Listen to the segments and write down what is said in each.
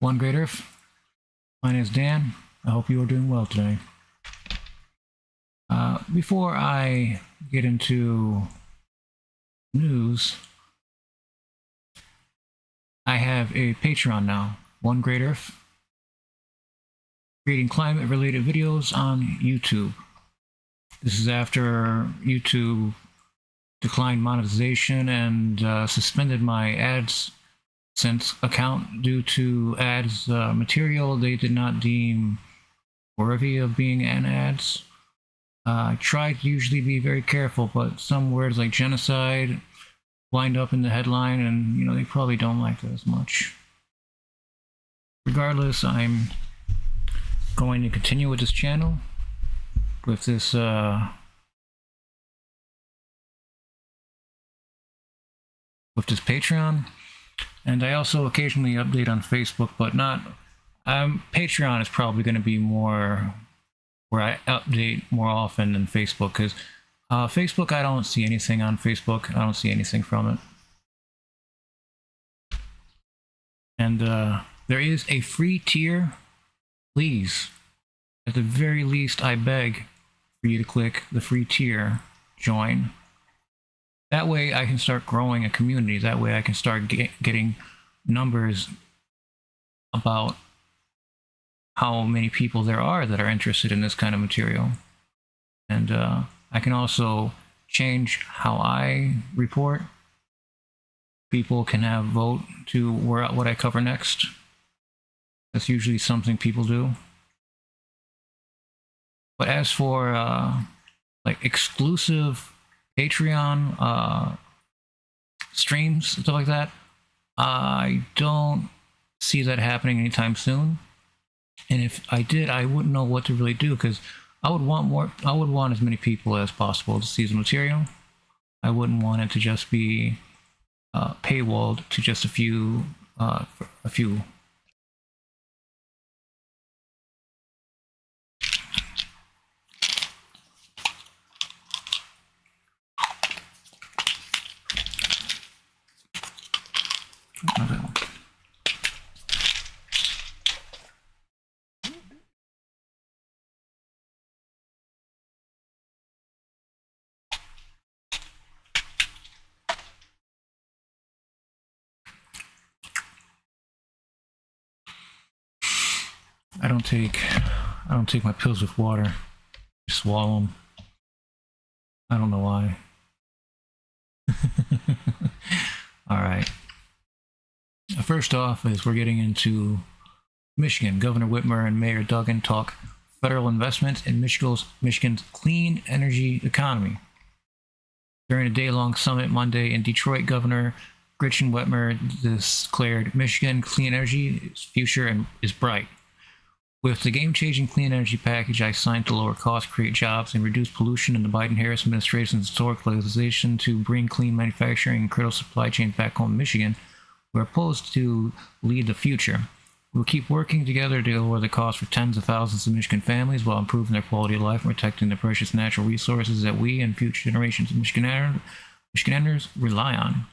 One Great Earth. My name is Dan. I hope you are doing well today. Before I get into news, I have a Patreon now, One Great Earth, creating climate-related videos on YouTube. This is after YouTube declined monetization and suspended my AdSense account due to ads material they did not deem worthy of being an ads. I try to usually be very careful, but some words like genocide wind up in the headline, and they probably don't like that as much. Regardless, I'm going to continue with this channel, with this Patreon, and I also occasionally update on Facebook, but not. Patreon is probably going to be more where I update more often than Facebook, because Facebook, I don't see anything on Facebook. I don't see anything from it. And there is a free tier. Please, at the very least, I beg for you to click the free tier, join. That way I can start growing a community. That way I can start getting numbers about how many people there are that are interested in this kind of material. And I can also change how I report. People can have vote to what I cover next. That's usually something people do. But as for like exclusive Patreon streams, stuff like that, I don't see that happening anytime soon. And if I did, I wouldn't know what to really do, because I would want as many people as possible to see the material. I wouldn't want it to just be paywalled to just a few. I don't take my pills with water. Just swallow them. I don't know why. All right. First off, as we're getting into Michigan, Governor Whitmer and Mayor Duggan talk federal investments in Michigan's clean energy economy. During a day-long summit Monday in Detroit, Governor Gretchen Whitmer declared Michigan clean energy future is bright. With the game-changing clean energy package I signed to lower costs, create jobs, and reduce pollution in the Biden-Harris administration's historic legislation to bring clean manufacturing and critical supply chains back home in Michigan, we're poised to lead the future. We'll keep working together to lower the cost for tens of thousands of Michigan families while improving their quality of life and protecting the precious natural resources that we and future generations of Michiganders rely on.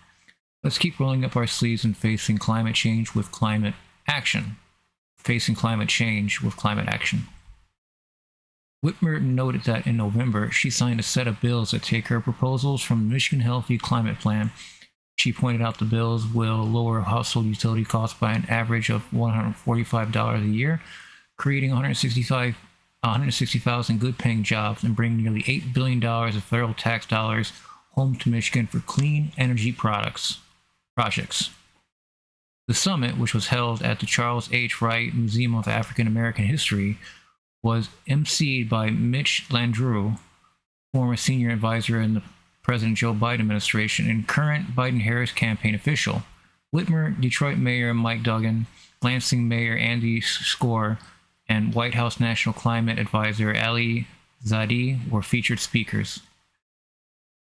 Let's keep rolling up our sleeves and facing climate change with climate action. Whitmer noted that in November, she signed a set of bills that take her proposals from the Michigan Healthy Climate Plan. She pointed out the bills will lower household utility costs by an average of $145 a year, creating 160,000 good-paying jobs and bring nearly $8 billion of federal tax dollars home to Michigan for clean energy projects. The summit, which was held at the Charles H. Wright Museum of African American History, was emceed by Mitch Landrieu, former senior advisor in the President Joe Biden administration and current Biden-Harris campaign official. Whitmer, Detroit Mayor Mike Duggan, Lansing Mayor Andy Skor, and White House National Climate Advisor Ali Zaidi were featured speakers.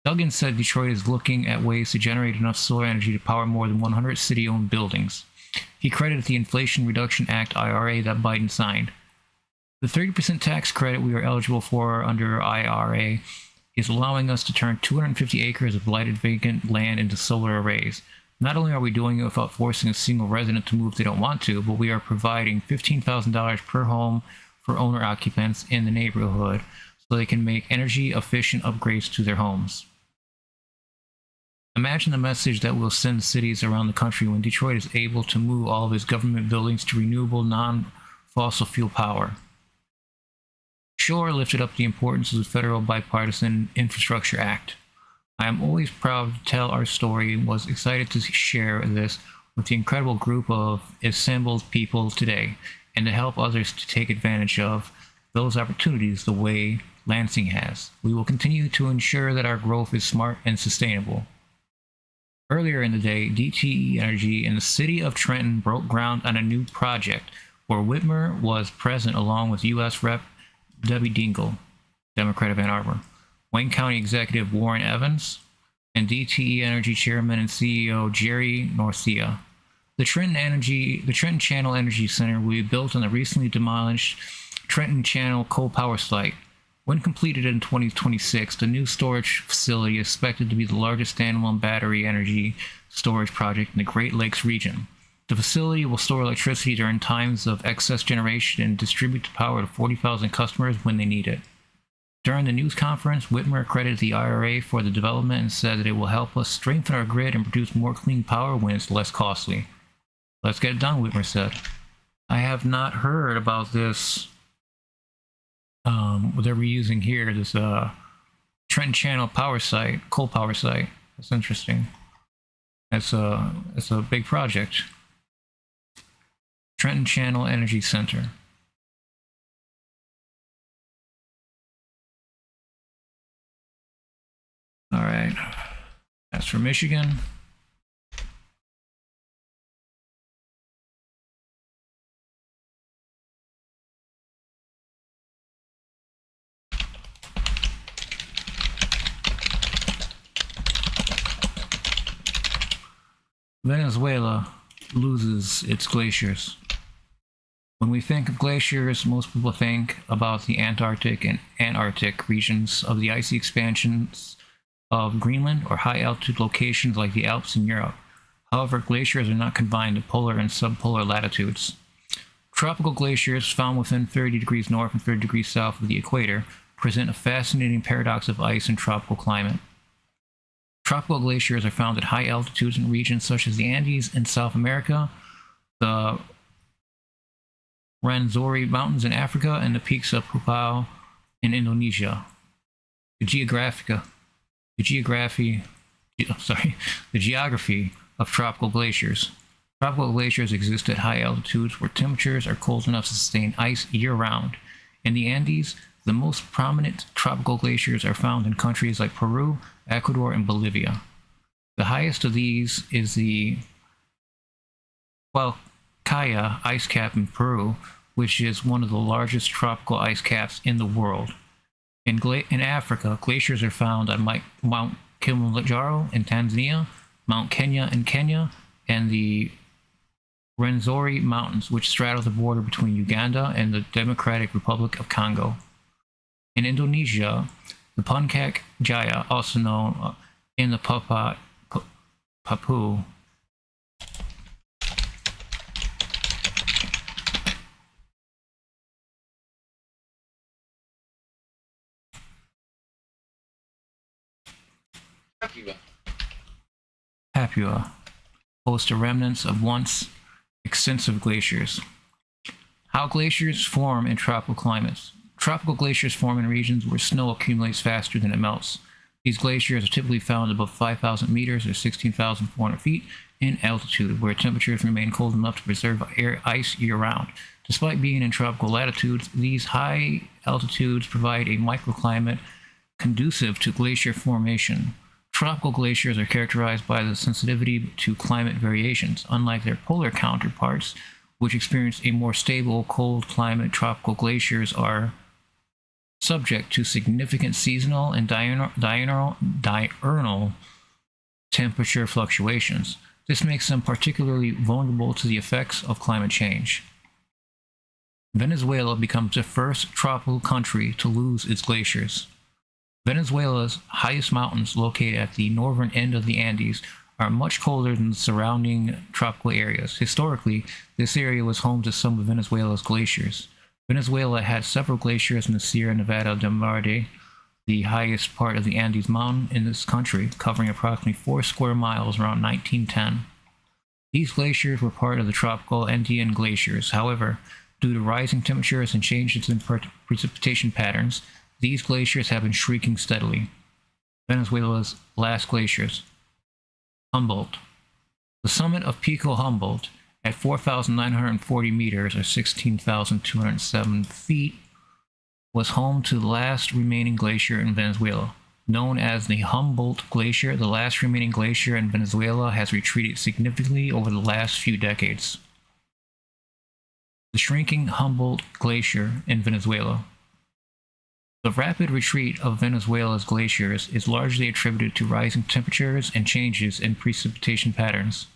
Duggan said Detroit is looking at ways to generate enough solar energy to power more than 100 city-owned buildings. He credited the Inflation Reduction Act IRA that Biden signed. The 30% tax credit we are eligible for under IRA is allowing us to turn 250 acres of blighted vacant land into solar arrays. Not only are we doing it without forcing a single resident to move if they don't want to, but we are providing $15,000 per home for owner occupants in the neighborhood so they can make energy efficient upgrades to their homes. Imagine the message that will send cities around the country when Detroit is able to move all of its government buildings to renewable, non-fossil fuel power. Shore lifted up the importance of the federal bipartisan Infrastructure Act. I am always proud to tell our story and was excited to share this with the incredible group of assembled people today and to help others to take advantage of those opportunities the way Lansing has. We will continue to ensure that our growth is smart and sustainable. Earlier in the day, DTE Energy in the city of Trenton broke ground on a new project where Whitmer was present along with U.S. Rep. Debbie Dingell, Democrat of Ann Arbor, Wayne County Executive Warren Evans, and DTE Energy Chairman and CEO Jerry Norcia. The Trenton Channel Energy Center will be built on the recently demolished Trenton Channel coal power site. When completed in 2026, the new storage facility is expected to be the largest standalone battery energy storage project in the Great Lakes region. The facility will store electricity during times of excess generation and distribute the power to 40,000 customers when they need it. During the news conference, Whitmer credited the IRA for the development and said that it will help us strengthen our grid and produce more clean power when it's less costly. Let's get it done, Whitmer said. I have not heard about this, what they're reusing here, this Trenton Channel power site, coal power site. That's interesting. It's a big project. Trenton Channel Energy Center. All right, that's for Michigan. Venezuela loses its glaciers. When we think of glaciers, most people think about the Antarctic and Antarctic regions of the icy expansions of Greenland or high-altitude locations like the Alps in Europe. However, glaciers are not confined to polar and subpolar latitudes. Tropical glaciers found within 30 degrees north and 30 degrees south of the equator present a fascinating paradox of ice and tropical climate. Tropical glaciers are found at high altitudes in regions such as the Andes in South America, the Ranzori Mountains in Africa, and the peaks of Pupau in Indonesia. The geography of tropical glaciers. Tropical glaciers exist at high altitudes where temperatures are cold enough to sustain ice year-round. In the Andes, the most prominent tropical glaciers are found in countries like Peru, Ecuador, and Bolivia. The highest of these is the Hualcaya ice cap in Peru, which is one of the largest tropical ice caps in the world. In Africa, glaciers are found on Mount Kilimanjaro in Tanzania, Mount Kenya in Kenya, and the Rwenzori Mountains, which straddle the border between Uganda and the Democratic Republic of Congo. In Indonesia, the Puncak Jaya, also known in the Papua Papua, hosts the remnants of once extensive glaciers. How glaciers form in tropical climates. Tropical glaciers form in regions where snow accumulates faster than it melts. These glaciers are typically found above 5,000 meters or 16,400 feet in altitude, where temperatures remain cold enough to preserve ice year-round. Despite being in tropical latitudes, these high altitudes provide a microclimate conducive to glacier formation. Tropical glaciers are characterized by the sensitivity to climate variations. Unlike their polar counterparts, which experience a more stable, cold climate, tropical glaciers are subject to significant seasonal and diurnal temperature fluctuations. This makes them particularly vulnerable to the effects of climate change. Venezuela becomes the first tropical country to lose its glaciers. Venezuela's highest mountains, located at the northern end of the Andes, are much colder than the surrounding tropical areas. Historically, this area was home to some of Venezuela's glaciers. Venezuela had several glaciers in the Sierra Nevada de Marde, the highest part of the Andes Mountain in this country, covering approximately 4 square miles around 1910. These glaciers were part of the tropical Andean glaciers. However, due to rising temperatures and changes in precipitation patterns, these glaciers have been shrinking steadily. Venezuela's last glaciers. Humboldt. The summit of Pico Humboldt, at 4,940 meters or 16,207 feet, was home to the last remaining glacier in Venezuela. Known as the Humboldt Glacier, the last remaining glacier in Venezuela has retreated significantly over the last few decades. The shrinking Humboldt Glacier in Venezuela. The rapid retreat of Venezuela's glaciers is largely attributed to rising temperatures and changes in precipitation patterns.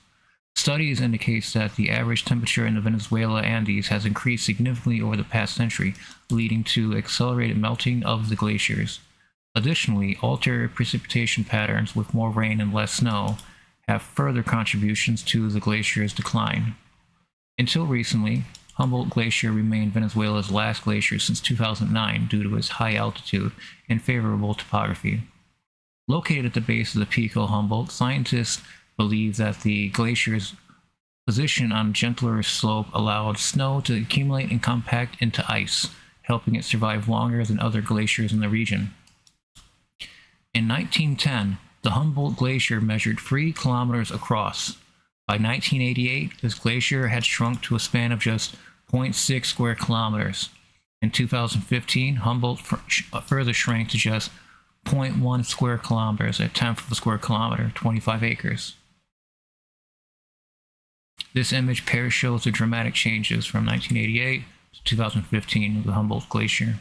Studies indicate that the average temperature in the Venezuela Andes has increased significantly over the past century, leading to accelerated melting of the glaciers. Additionally, altered precipitation patterns with more rain and less snow have further contributions to the glacier's decline. Until recently, Humboldt Glacier remained Venezuela's last glacier since 2009 due to its high altitude and favorable topography. Located at the base of the Pico Humboldt, scientists believe that the glacier's position on a gentler slope allowed snow to accumulate and compact into ice, helping it survive longer than other glaciers in the region. In 1910, the Humboldt Glacier measured 3 kilometers across. By 1988, this glacier had shrunk to a span of just 0.6 square kilometers. In 2015, Humboldt further shrank to just 0.1 square kilometers, a tenth of a square kilometer, 25 acres. This image shows the dramatic changes from 1988 to 2015 of the Humboldt Glacier.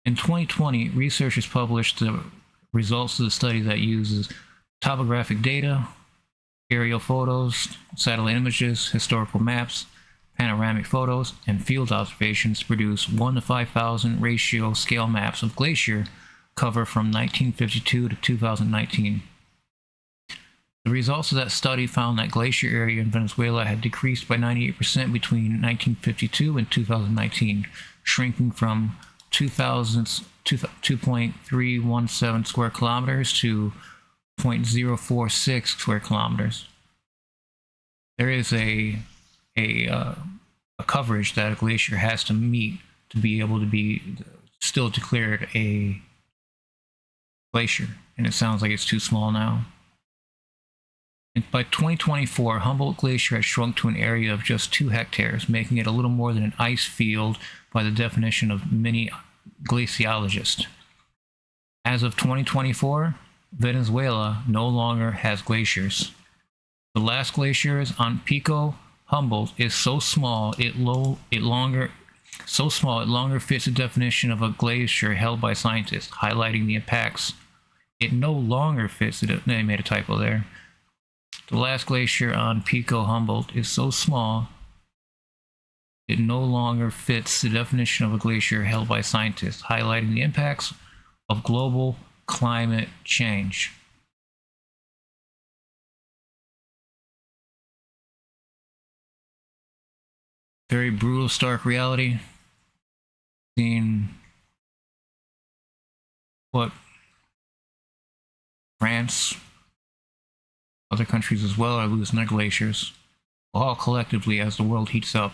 In 2020, researchers published the results of the study that uses topographic data, aerial photos, satellite images, historical maps, panoramic photos, and field observations to produce 1 to 5,000 ratio scale maps of glacier cover from 1952 to 2019. The results of that study found that glacier area in Venezuela had decreased by 98% between 1952 and 2019, shrinking from 2.317 square kilometers to 0.046 square kilometers. There is a coverage that a glacier has to meet to be able to be still declared a glacier, and it sounds like it's too small now. And by 2024, Humboldt Glacier has shrunk to an area of just 2 hectares, making it a little more than an ice field by the definition of many glaciologists. As of 2024, Venezuela no longer has glaciers. The last glaciers on Pico Humboldt is so small it longer fits the definition of a glacier held by scientists, highlighting the impacts. It no longer fits they made a typo there. The last glacier on Pico Humboldt is so small it no longer fits the definition of a glacier held by scientists, highlighting the impacts of global climate change. Very brutal, stark reality. Seeing what France, other countries as well, are losing their glaciers, all collectively as the world heats up.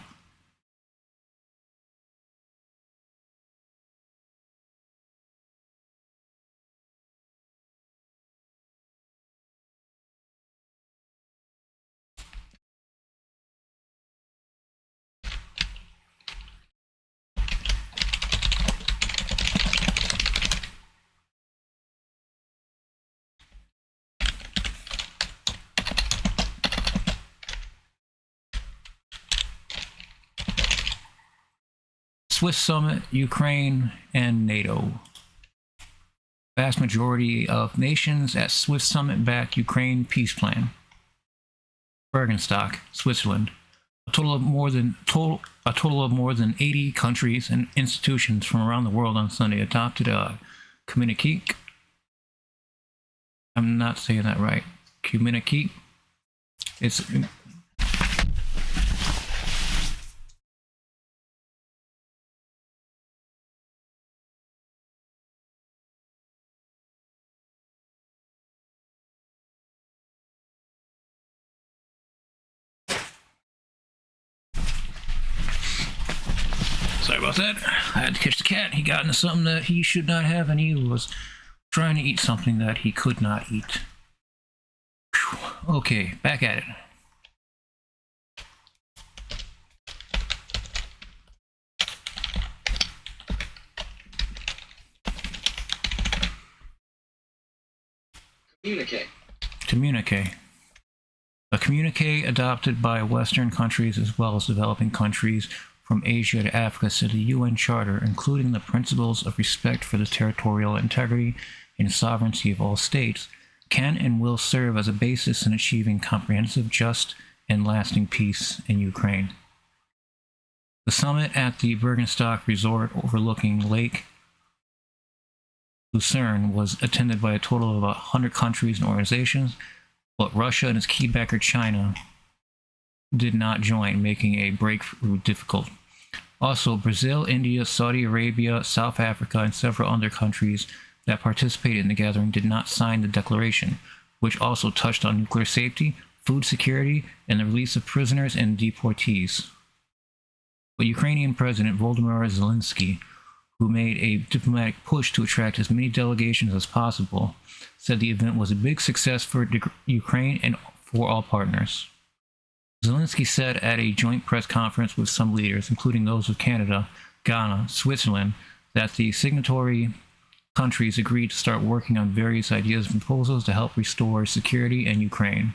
Swiss summit, Ukraine, and Nato. Vast majority of nations at Swiss summit back Ukraine peace plan. Bergenstock, Switzerland. A total of more than 80 countries and institutions from around the world on Sunday adopted a communique. I'm not saying that right. communicate. It's sorry about that. I had to catch the cat. He got into something that he should not have, and he was trying to eat something that he could not eat. Whew. Okay, back at it. Communique. A communique adopted by Western countries as well as developing countries from Asia to Africa said the UN Charter, including the principles of respect for the territorial integrity and sovereignty of all states, can and will serve as a basis in achieving comprehensive, just, and lasting peace in Ukraine. The summit at the Bergenstock Resort overlooking Lake Lucerne was attended by a total of 100 countries and organizations, but Russia and its key backer China did not join, making a breakthrough difficult. Also, Brazil, India, Saudi Arabia, South Africa, and several other countries that participated in the gathering did not sign the declaration, which also touched on nuclear safety, food security, and the release of prisoners and deportees. But Ukrainian President Volodymyr Zelensky, who made a diplomatic push to attract as many delegations as possible, said the event was a big success for Ukraine and for all partners. Zelensky said at a joint press conference with some leaders, including those of Canada, Ghana, Switzerland, that the signatory countries agreed to start working on various ideas and proposals to help restore security in Ukraine.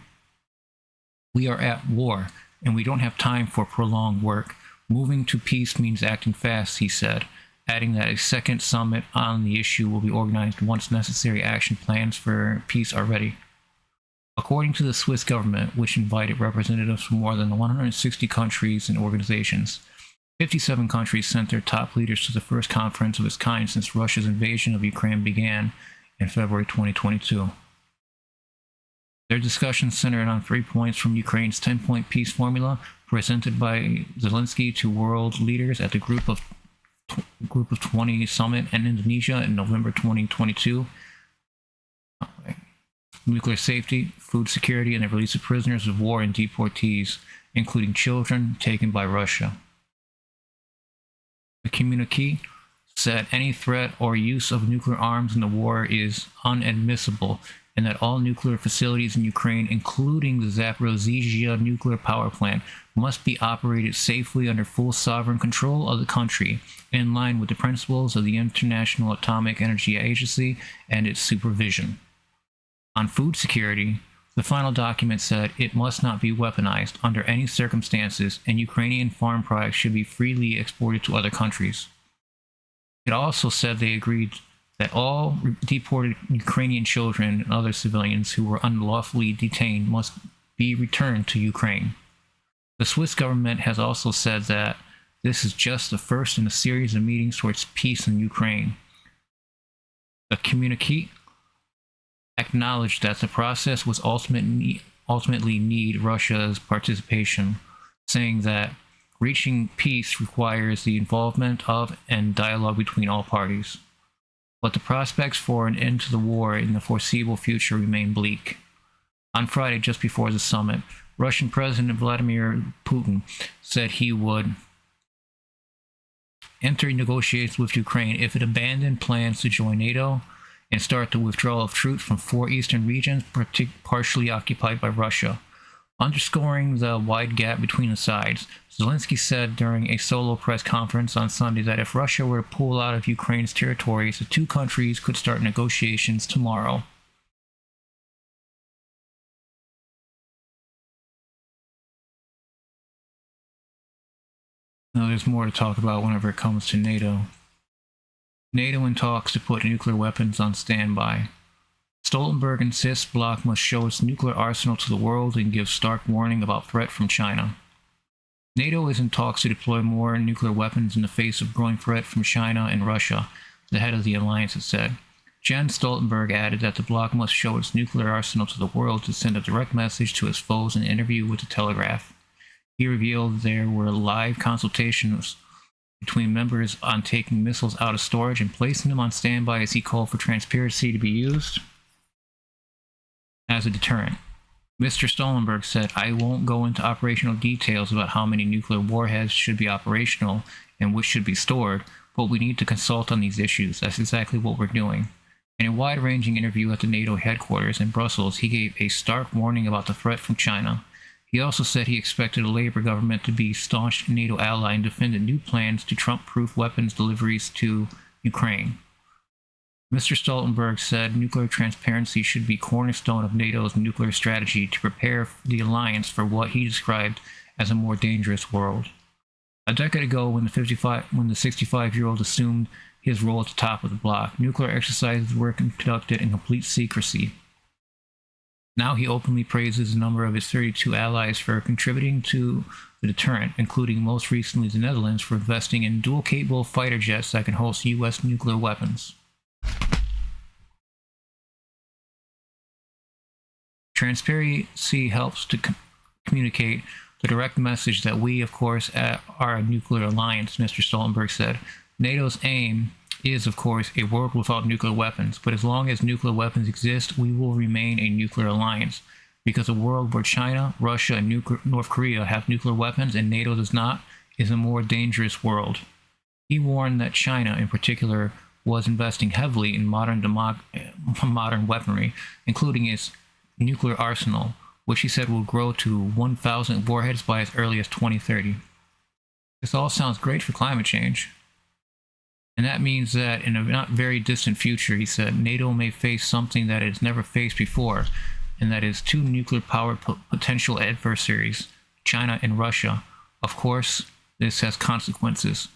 We are at war, and we don't have time for prolonged work. Moving to peace means acting fast, he said, adding that a second summit on the issue will be organized once necessary action plans for peace are ready. According to the Swiss government, which invited representatives from more than 160 countries and organizations, 57 countries sent their top leaders to the first conference of its kind since Russia's invasion of Ukraine began in February 2022. Their discussions centered on 3 points from Ukraine's 10-point peace formula presented by Zelensky to world leaders at the Group of 20 summit in Indonesia in November 2022. Nuclear safety, food security, and the release of prisoners of war and deportees, including children taken by Russia. The communique said any threat or use of nuclear arms in the war is inadmissible, and that all nuclear facilities in Ukraine, including the Zaporizhzhia nuclear power plant, must be operated safely under full sovereign control of the country, in line with the principles of the International Atomic Energy Agency and its supervision. On food security, the final document said it must not be weaponized under any circumstances, and Ukrainian farm products should be freely exported to other countries. It also said they agreed that all deported Ukrainian children and other civilians who were unlawfully detained must be returned to Ukraine. The Swiss government has also said that this is just the first in a series of meetings towards peace in Ukraine. The communique acknowledged that the process was ultimately need Russia's participation, saying that reaching peace requires the involvement of and dialogue between all parties. But the prospects for an end to the war in the foreseeable future remain bleak. On Friday, just before the summit, Russian President Vladimir Putin said he would enter negotiations with Ukraine if it abandoned plans to join Nato and start the withdrawal of troops from 4 eastern regions partially occupied by Russia. Underscoring the wide gap between the sides, Zelensky said during a solo press conference on Sunday that if Russia were to pull out of Ukraine's territories, the two countries could start negotiations tomorrow. Now, there's more to talk about whenever it comes to NATO. NATO in talks to put nuclear weapons on standby. Stoltenberg insists bloc must show its nuclear arsenal to the world and gives stark warning about threat from China. NATO is in talks to deploy more nuclear weapons in the face of growing threat from China and Russia, the head of the alliance has said. Jens Stoltenberg added that the bloc must show its nuclear arsenal to the world to send a direct message to its foes in an interview with the Telegraph. He revealed there were live consultations between members on taking missiles out of storage and placing them on standby as he called for transparency to be used as a deterrent. Mr. Stoltenberg said, "I won't go into operational details about how many nuclear warheads should be operational and which should be stored, but we need to consult on these issues. That's exactly what we're doing." In a wide-ranging interview at the NATO headquarters in Brussels, he gave a stark warning about the threat from China. He also said he expected a Labour government to be a staunch NATO ally and defended new plans to Trump-proof weapons deliveries to Ukraine. Mr. Stoltenberg said nuclear transparency should be cornerstone of NATO's nuclear strategy to prepare the alliance for what he described as a more dangerous world. A decade ago, when the 65-year-old assumed his role at the top of the bloc, nuclear exercises were conducted in complete secrecy. Now he openly praises a number of his 32 allies for contributing to the deterrent, including most recently the Netherlands for investing in dual-capable fighter jets that can host U.S. nuclear weapons. Transparency helps to communicate the direct message that we, of course, are a nuclear alliance, Mr. Stoltenberg said. NATO's aim is, of course, a world without nuclear weapons, but as long as nuclear weapons exist, we will remain a nuclear alliance, because a world where China, Russia, and North Korea have nuclear weapons and NATO does not is a more dangerous world. He warned that China, in particular, was investing heavily in modern weaponry, including its nuclear arsenal, which he said will grow to 1,000 warheads by as early as 2030. This all sounds great for climate change. And that means that in a not very distant future, he said, NATO may face something that it has never faced before, and that is two nuclear-powered potential adversaries, China and Russia. Of course, this has consequences.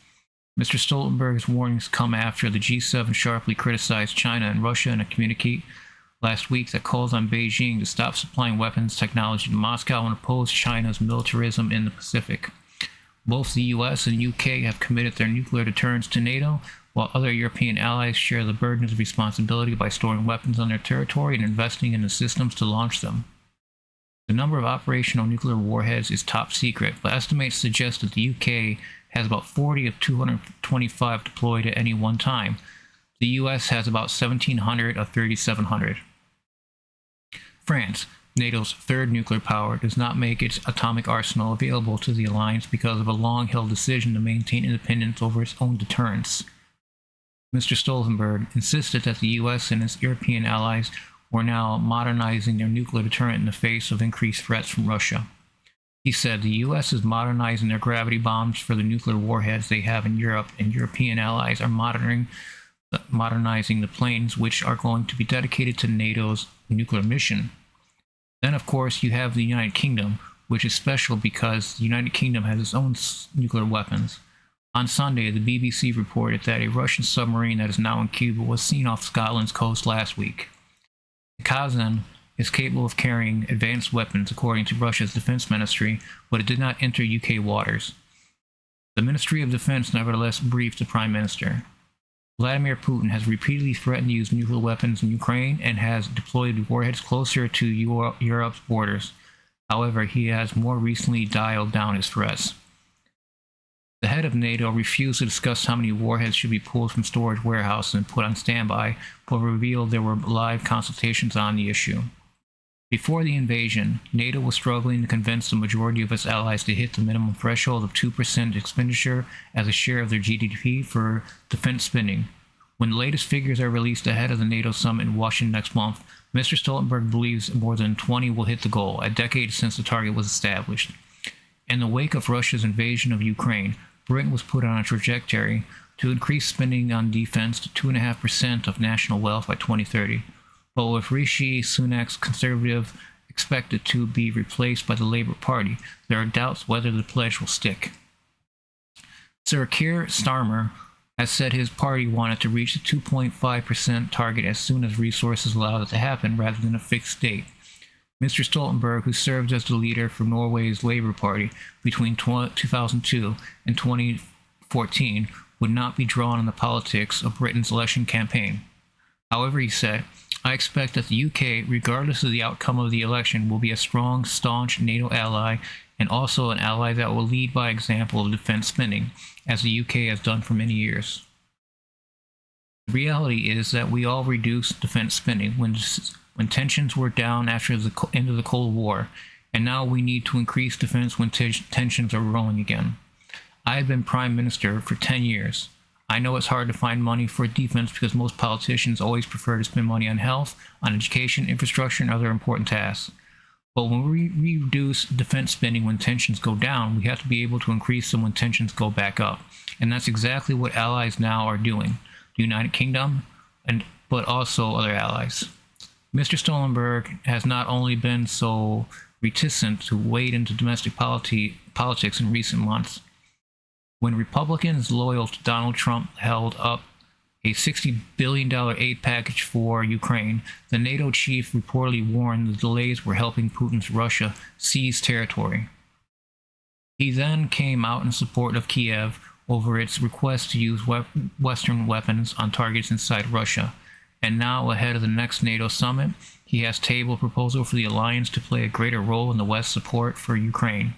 Mr. Stoltenberg's warnings come after the G7 sharply criticized China and Russia in a communique last week that calls on Beijing to stop supplying weapons technology to Moscow and oppose China's militarism in the Pacific. Both the US and UK have committed their nuclear deterrence to NATO, while other European allies share the burden of responsibility by storing weapons on their territory and investing in the systems to launch them. The number of operational nuclear warheads is top secret, but estimates suggest that the UK has about 40 of 225 deployed at any one time. The US has about 1,700 of 3,700. France, NATO's third nuclear power, does not make its atomic arsenal available to the alliance because of a long-held decision to maintain independence over its own deterrence. Mr. Stoltenberg insisted that the US and its European allies were now modernizing their nuclear deterrent in the face of increased threats from Russia. He said the US is modernizing their gravity bombs for the nuclear warheads they have in Europe, and European allies are modernizing the planes which are going to be dedicated to NATO's nuclear mission. Then, of course, you have the United Kingdom, which is special because the United Kingdom has its own nuclear weapons. On Sunday, the BBC reported that a Russian submarine that is now in Cuba was seen off Scotland's coast last week. The Kazan is capable of carrying advanced weapons, according to Russia's defense ministry, but it did not enter UK waters. The Ministry of Defense nevertheless briefed the Prime Minister. Vladimir Putin has repeatedly threatened to use nuclear weapons in Ukraine and has deployed warheads closer to Europe's borders. However, he has more recently dialed down his threats. The head of NATO refused to discuss how many warheads should be pulled from storage warehouses and put on standby, but revealed there were live consultations on the issue. Before the invasion, NATO was struggling to convince the majority of its allies to hit the minimum threshold of 2% expenditure as a share of their GDP for defense spending. When the latest figures are released ahead of the NATO summit in Washington next month, Mr. Stoltenberg believes more than 20 will hit the goal, a decade since the target was established. In the wake of Russia's invasion of Ukraine, Britain was put on a trajectory to increase spending on defense to 2.5% of national wealth by 2030. But with Rishi Sunak's Conservative expected to be replaced by the Labour Party, there are doubts whether the pledge will stick. Sir Keir Starmer has said his party wanted to reach the 2.5% target as soon as resources allowed it to happen, rather than a fixed date. Mr. Stoltenberg, who served as the leader for Norway's Labour Party between 2002 and 2014, would not be drawn in the politics of Britain's election campaign. However, he said, I expect that the UK, regardless of the outcome of the election, will be a strong, staunch NATO ally and also an ally that will lead by example of defense spending, as the UK has done for many years. The reality is that we all reduced defense spending when tensions were down after the end of the Cold War, and now we need to increase defense when tensions are growing again. I have been Prime Minister for 10 years. I know it's hard to find money for defense because most politicians always prefer to spend money on health, on education, infrastructure, and other important tasks. But when we reduce defense spending when tensions go down, we have to be able to increase them when tensions go back up. And that's exactly what allies now are doing. The United Kingdom, but also other allies. Mr. Stoltenberg has not only been so reticent to wade into domestic politics in recent months. When Republicans loyal to Donald Trump held up a $60 billion aid package for Ukraine, the NATO chief reportedly warned the delays were helping Putin's Russia seize territory. He then came out in support of Kiev over its request to use Western weapons on targets inside Russia. And now, ahead of the next NATO summit, he has tabled a proposal for the alliance to play a greater role in the West's support for Ukraine.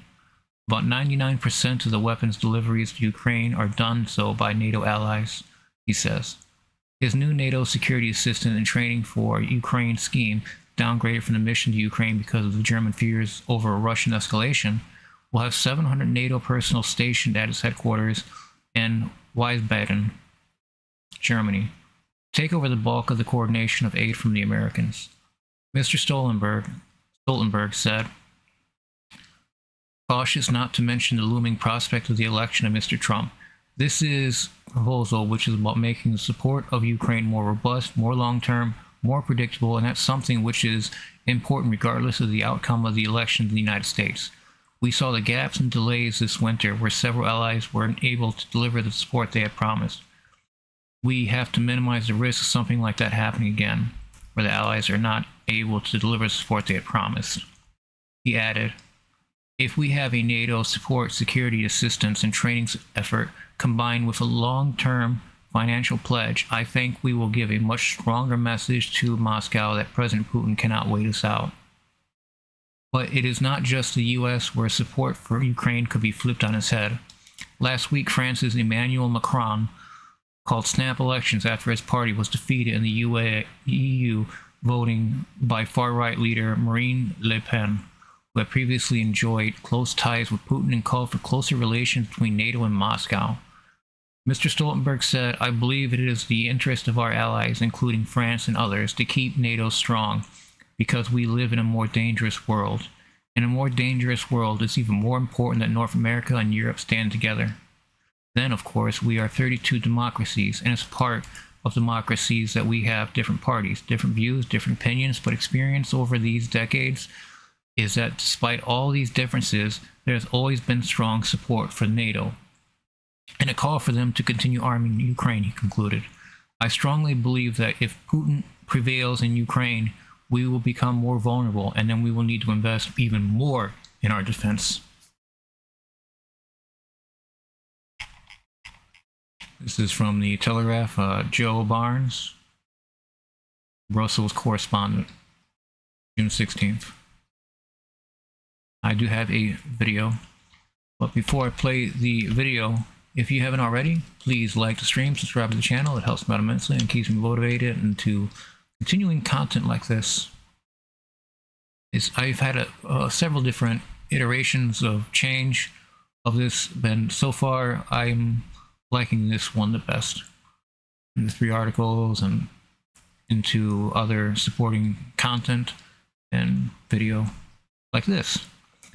About 99% of the weapons deliveries to Ukraine are done so by NATO allies, he says. His new NATO security assistant and training for Ukraine scheme, downgraded from the mission to Ukraine because of the German fears over a Russian escalation, will have 700 NATO personnel stationed at its headquarters in Wiesbaden, Germany, take over the bulk of the coordination of aid from the Americans. Mr. Stoltenberg said, cautious not to mention the looming prospect of the election of Mr. Trump. This is a proposal which is about making the support of Ukraine more robust, more long-term, more predictable, and that's something which is important regardless of the outcome of the election in the United States. We saw the gaps and delays this winter where several allies weren't able to deliver the support they had promised. We have to minimize the risk of something like that happening again, where the allies are not able to deliver the support they had promised. He added, if we have a NATO support, security assistance, and training effort combined with a long-term financial pledge, I think we will give a much stronger message to Moscow that President Putin cannot wait us out. But it is not just the US where support for Ukraine could be flipped on its head. Last week, France's Emmanuel Macron called snap elections after his party was defeated in the EU voting by far-right leader Marine Le Pen, who had previously enjoyed close ties with Putin and called for closer relations between NATO and Moscow. Mr. Stoltenberg said, I believe it is the interest of our allies, including France and others, to keep NATO strong, because we live in a more dangerous world. In a more dangerous world, it's even more important that North America and Europe stand together. Then, of course, we are 32 democracies, and it's part of democracies that we have different parties, different views, different opinions, but experience over these decades is that despite all these differences, there's always been strong support for NATO, and a call for them to continue arming Ukraine, he concluded. I strongly believe that if Putin prevails in Ukraine, we will become more vulnerable, and then we will need to invest even more in our defense. This is from the Telegraph, Joe Barnes, Brussels correspondent, June 16th. I do have a video, but before I play the video, if you haven't already, please like the stream, subscribe to the channel. It helps me out immensely and keeps me motivated into continuing content like this. I've had several different iterations of change of this, and so far I'm liking this one the best. The 3 articles and into other supporting content and video like this.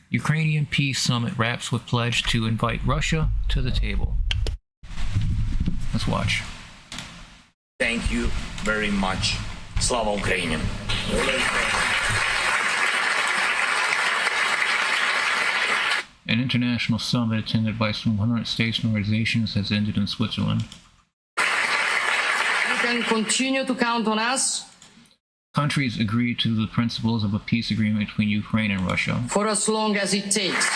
Ukrainian Peace Summit wraps with pledge to invite Russia to the table. Let's watch. Thank you very much. Slava Ukraini. An international summit attended by some 100 states and organizations has ended in Switzerland. You can continue to count on us. Countries agreed to the principles of a peace agreement between Ukraine and Russia For as long as it takes.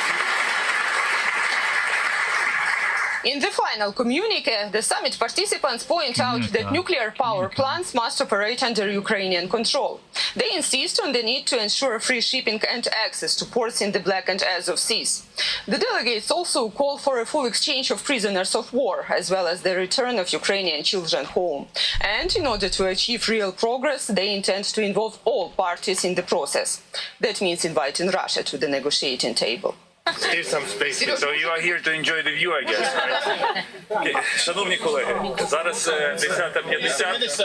In the final communique, the summit participants point out that nuclear power plants must operate under Ukrainian control. They insist on the need to ensure free shipping and access to ports in the Black and Azov seas. The delegates also call for a full exchange of prisoners of war, as well as the return of Ukrainian children home. And in order to achieve real progress, they intend to involve all parties in the process. That means inviting Russia to the negotiating table. Still some space, so you are here to enjoy the view, I guess, right? Okay. Шановні колеги, зараз 10:50.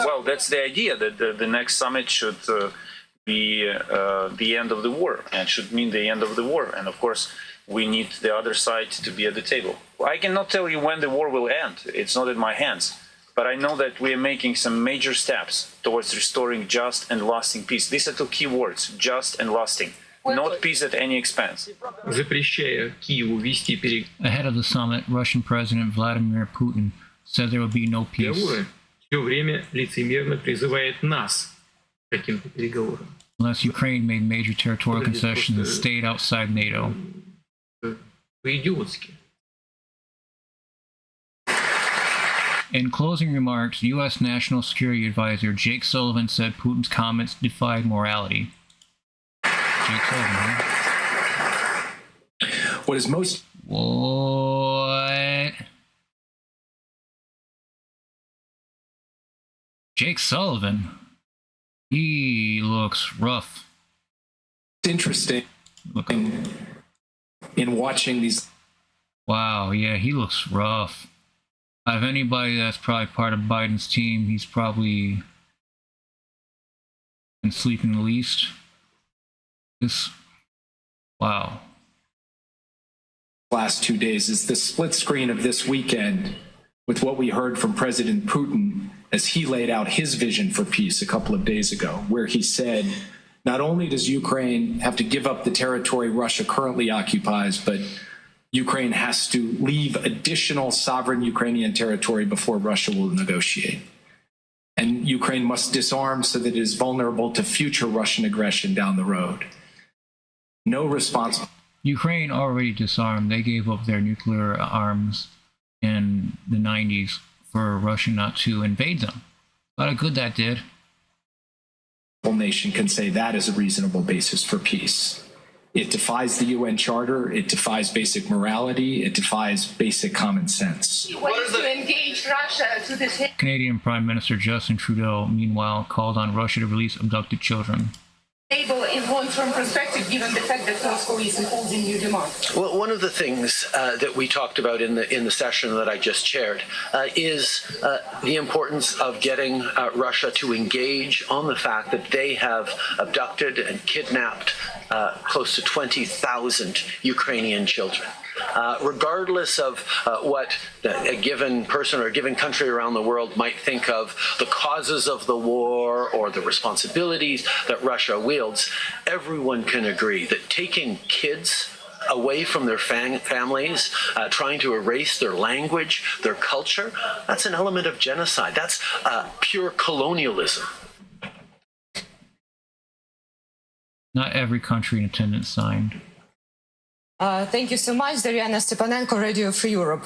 Well, that's the idea, that the next summit should be the end of the war, and should mean the end of the war. And of course, we need the other side to be at the table. I cannot tell you when the war will end. It's not in my hands. But I know that we are making some major steps towards restoring just and lasting peace. These are two key words, just and lasting. Not peace at any expense. Запрещая Киеву вести Ahead of the summit, Russian President Vladimir Putin said there would be no peace. переговоры, все время лицемерно призывает нас к каким-то переговорам. Unless Ukraine made major territorial concessions and stayed outside NATO. По-идиотски. In closing remarks, U.S. National Security Advisor Jake Sullivan said Putin's comments defied morality. Jake Sullivan, huh? What is most... What? Jake Sullivan? He looks rough. interesting Look. in watching these. Wow, yeah, he looks rough. If anybody that's probably part of Biden's team, he's probably been sleeping the least. Wow. Last 2 days is the split screen of this weekend with what we heard from President Putin as he laid out his vision for peace a couple of days ago, where he said, not only does Ukraine have to give up the territory Russia currently occupies, but Ukraine has to leave additional sovereign Ukrainian territory before Russia will negotiate. And Ukraine must disarm so that it is vulnerable to future Russian aggression down the road. No response. Ukraine already disarmed. They gave up their nuclear arms in the 90s for Russia not to invade them. A lot of good that did. Nation can say that is a reasonable basis for peace. It defies the UN Charter. It defies basic morality. It defies basic common sense. Ways to engage Russia to this Canadian Prime Minister Justin Trudeau, meanwhile, called on Russia to release abducted children. table in long-term perspective, given the fact that Moscow is imposing new demands? Well, one of the things that we talked about in the session that I just chaired is the importance of getting Russia to engage on the fact that they have abducted and kidnapped close to 20,000 Ukrainian children. Regardless of what a given person or a given country around the world might think of the causes of the war or the responsibilities that Russia wields, everyone can agree that taking kids away from their families, trying to erase their language, their culture, that's an element of genocide. That's pure colonialism. Not every country in attendance signed. Thank you so much, Dariana Stepanenko, Radio Free Europe.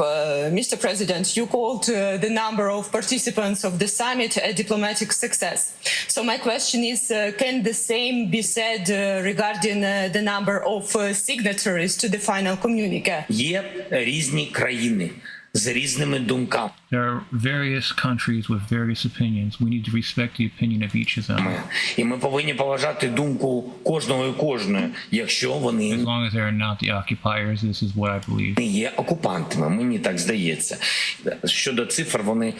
Mr. President, you called the number of participants of the summit a diplomatic success. So my question is, can the same be said regarding the number of signatories to the final communique? Є різні країни з різними думками. There are various countries with various opinions. We need to respect the opinion of each of them. І ми повинні поважати думку кожного і кожної, якщо As вони long as they're not the occupiers, this is what I believe. не є окупантами, мені так здається. Щодо цифр, вони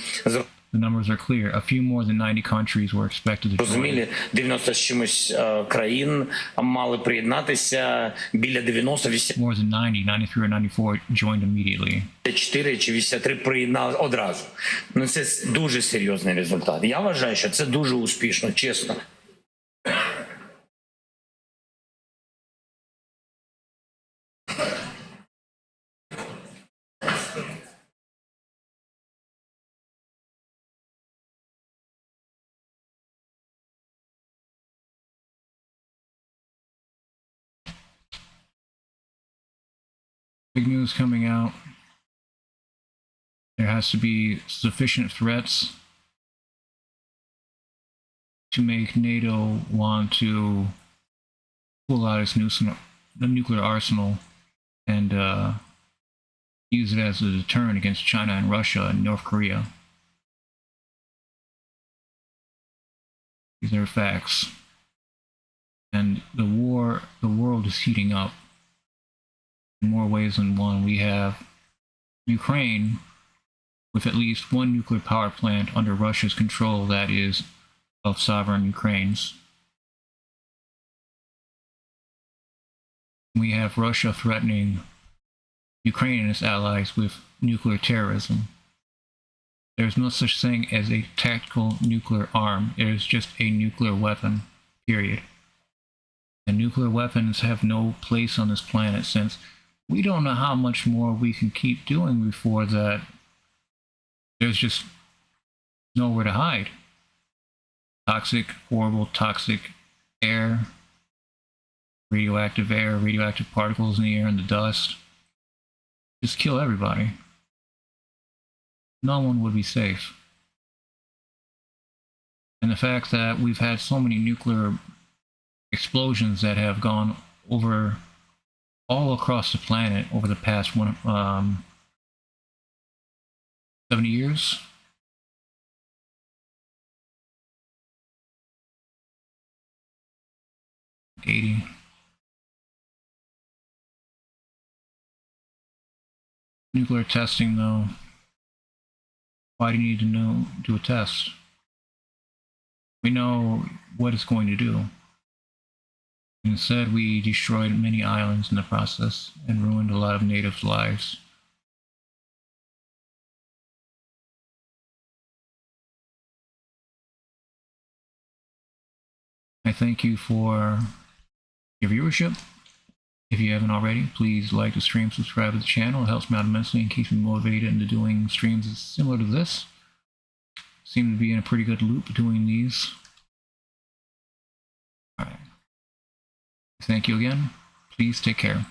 The numbers are clear. A few more than 90 countries were expected to join. зрозумілі. 90 з чимось країн мали приєднатися, біля 90, More than 90, 93 or 94 joined immediately. 84 чи 83 приєднали одразу. Ну, це дуже серйозний результат. Я вважаю, що це дуже успішно, чесно. Big news coming out. There has to be sufficient threats to make NATO want to pull out its nuclear arsenal and use it as a deterrent against China and Russia and North Korea. These are facts. And the world is heating up in more ways than one. We have Ukraine with at least one nuclear power plant under Russia's control that is of sovereign Ukraine's. We have Russia threatening Ukraine and its allies with nuclear terrorism. There's no such thing as a tactical nuclear arm. It is just a nuclear weapon, period. And nuclear weapons have no place on this planet, since we don't know how much more we can keep doing before that there's just nowhere to hide. Toxic, horrible, toxic air, radioactive particles in the air and the dust. Just kill everybody. No one would be safe. And the fact that we've had so many nuclear explosions that have gone over all across the planet over the past 70 years. '80. Nuclear testing, though. Why do you need to do a test? We know what it's going to do. Instead, we destroyed many islands in the process and ruined a lot of natives' lives. I thank you for your viewership. If you haven't already, please like the stream, subscribe to the channel. It helps me out immensely and keeps me motivated into doing streams similar to this. Seem to be in a pretty good loop doing these. All right. Thank you again. Please take care.